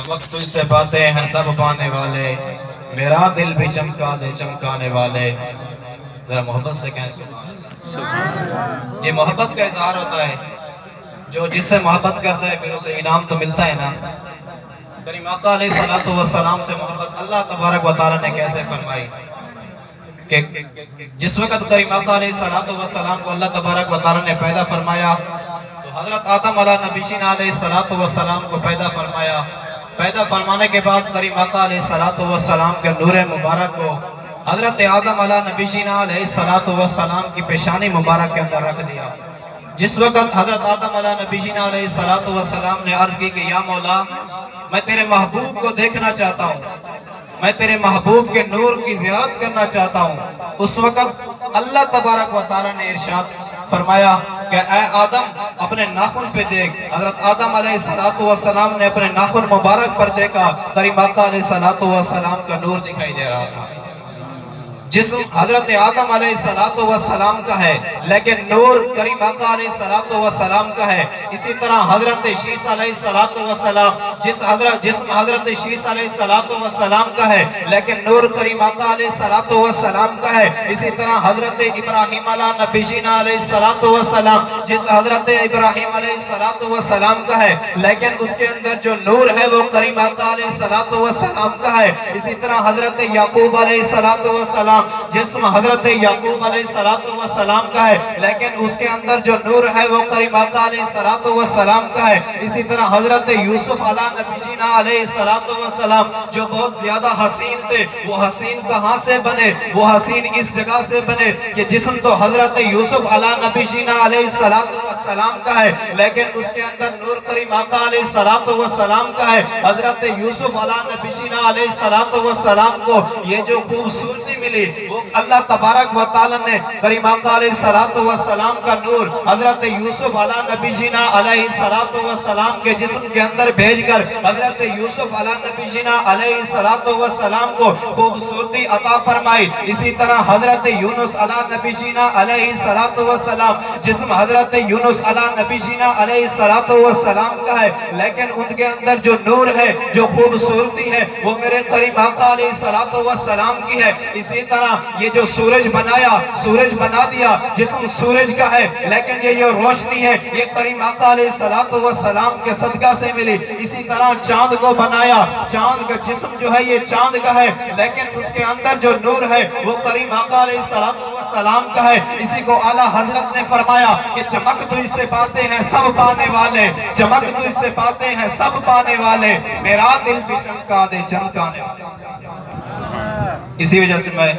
وقت تجھ سے باتیں ہیں سب پانے والے، میرا دل بھی چمکا دے چمکانے والے۔ ذرا محبت سے کہیں سبحان اللہ۔ یہ محبت کا اظہار ہوتا ہے، جو جس سے محبت کرتا ہے پھر اسے انعام تو ملتا ہے نا۔ کریم آقا علیہ السلام سے محبت اللہ تبارک و تعالیٰ نے کیسے فرمائی کہ جس وقت کریم آقا علیہ السلام کو اللہ تبارک و تعالیٰ نے پیدا فرمایا تو حضرت آدم علیہ نبینا علیہ السلام کو پیدا فرمایا۔ پیدا فرمانے کے بعد کریم آقا علیہ السلام کے نور مبارک کو حضرت آدم علیہ نبینا علیہ السلام کی پیشانی مبارک کے اندر رکھ دیا۔ جس وقت حضرت آدم علیہ نبینا علیہ السلام نے عرض کی کہ یا مولا میں تیرے محبوب کو دیکھنا چاہتا ہوں، میں تیرے محبوب کے نور کی زیارت کرنا چاہتا ہوں، اس وقت اللہ تبارک و تعالیٰ نے ارشاد فرمایا کہ اے آدم اپنے ناخن پہ دیکھ۔ حضرت آدم علیہ السلام نے اپنے ناخن مبارک پر دیکھا، کریم آقا علیہ السلام کا نور دکھائی دے رہا تھا۔ جسم حضرت آدم علیہ السلام کا ہے لیکن نور کریم آقا علیہ السلام کا ہے۔ اسی طرح حضرت شیس علیہ السلام جسم حضرت شیس علیہ السلام کا ہے لیکن نور کریم آقا علیہ السلام کا ہے۔ اسی طرح حضرت ابراہیم علیہ نبینا علیہ السلام جس حضرت ابراہیم علیہ السلام کا ہے لیکن اس کے اندر جو نور ہے وہ کریم آقا علیہ السلام کا ہے۔ اسی طرح حضرت یعقوب علیہ السلام جسم حضرت یعقوب علیہ السلام کا ہے لیکن اس کے اندر جو نور ہے وہ کریم آقا علیہ السلام کا ہے۔ اسی طرح حضرت یوسف علیہ نبینا علیہ السلام جو بہت زیادہ حسین تھے، وہ حسین کہاں سے بنے؟ وہ حسین اس جگہ سے بنے کہ جسم تو حضرت یوسف علیہ نبینا علیہ السلام کا ہے لیکن اس کے اندر نور کریم آقا علیہ السلام کا ہے۔ حضرت یوسف علیہ نبینا علیہ السلام کو یہ جو خوبصورتی ملی وہ اللہ تبارک و تعالیٰ نے کریم آقا علیہ السلام کا نور حضرت یوسف علیہ نبینا علیہ السلام کے جسم کے اندر بھیج کر حضرت یوسف علیہ نبینا علیہ السلام کو خوبصورتی عطا فرمائی۔ اسی طرح حضرت یونس علیہ نبینا علیہ السلام جسم حضرت یونس علیہ نبینا علیہ السلام کا ہے لیکن ان کے اندر جو نور ہے، جو خوبصورتی ہے وہ میرے کریم آقا علیہ السلام کی ہے۔ اسی طرح یہ جو سورج بنایا، سورج بنا دیا، جسم سورج کا ہے لیکن یہ جو روشنی ہے یہ کریم آقا علیہ السلام کے صدقہ سے ملی۔ اسی طرح چاند کو بنایا، چاند کا جسم جو ہے یہ چاند کا ہے لیکن اس کے اندر جو نور ہے وہ کریم آقا علیہ السلام کا ہے۔ اسی کو اعلیٰ حضرت نے فرمایا کہ چمک تو اس سے پاتے ہیں سب پانے والے، چمک تو اس سے پاتے ہیں سب پانے والے، میرا دل بھی چمکا دے چمکانے والے۔ اسی وجہ سے میں